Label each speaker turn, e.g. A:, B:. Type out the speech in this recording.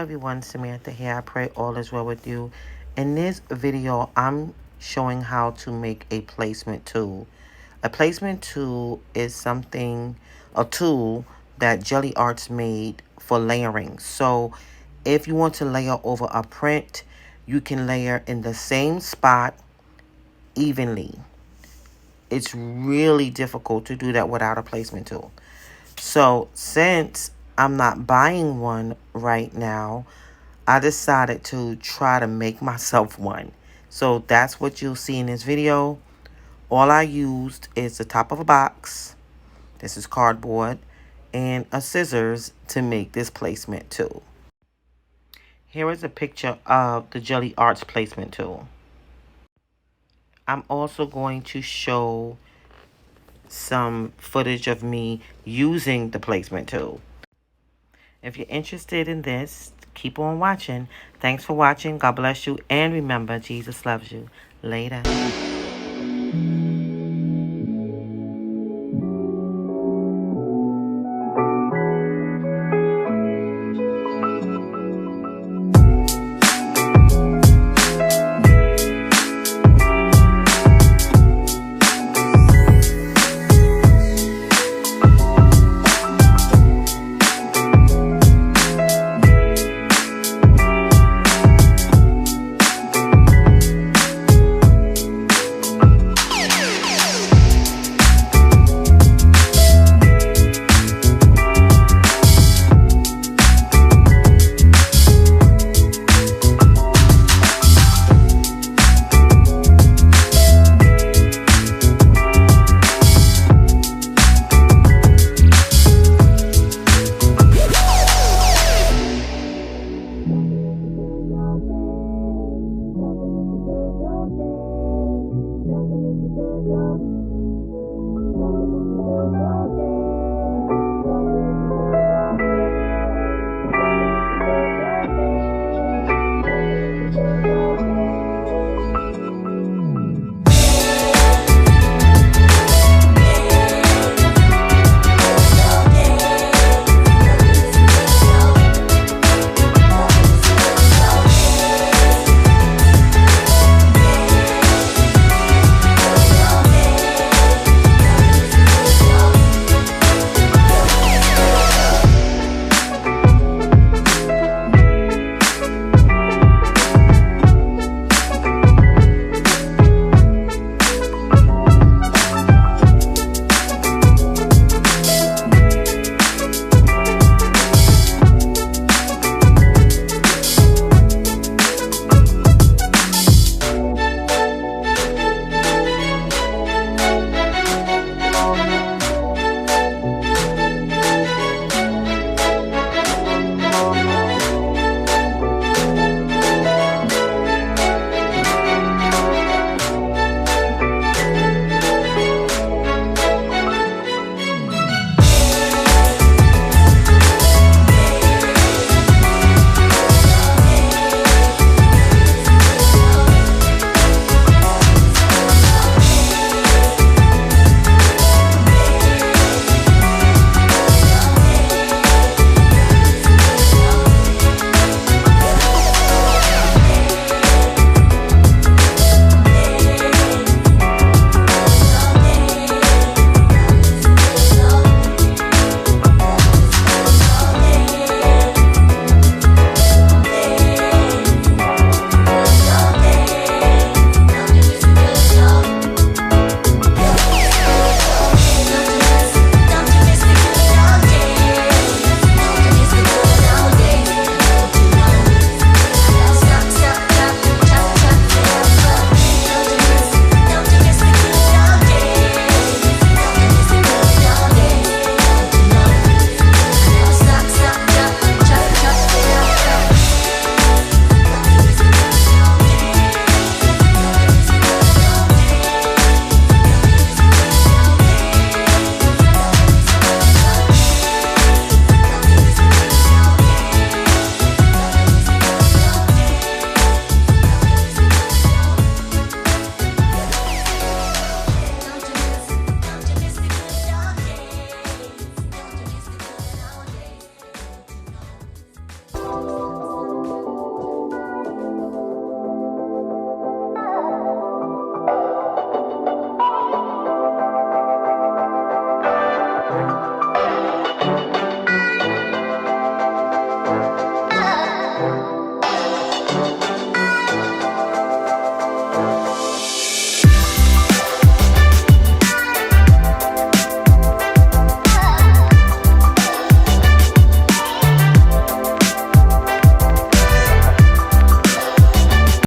A: everyone, Samantha here. I pray all is well with you. In this video, I'm showing how to make a placement tool. A placement tool is a tool that Gelli Arts made for layering. So if you want to layer over a print, you can layer in the same spot evenly. It's really difficult to do that without a placement tool. So since I'm not buying one right now, I decided to try to make myself one. So that's what you'll see in this video. All I used is the top of a box. This is cardboard and a scissors to make this placement tool. Here is a picture of the Gelli Arts placement tool. I'm also going to show some footage of me using the placement tool. If you're interested in this, keep on watching. Thanks for watching. God bless you. And remember, Jesus loves you. Later.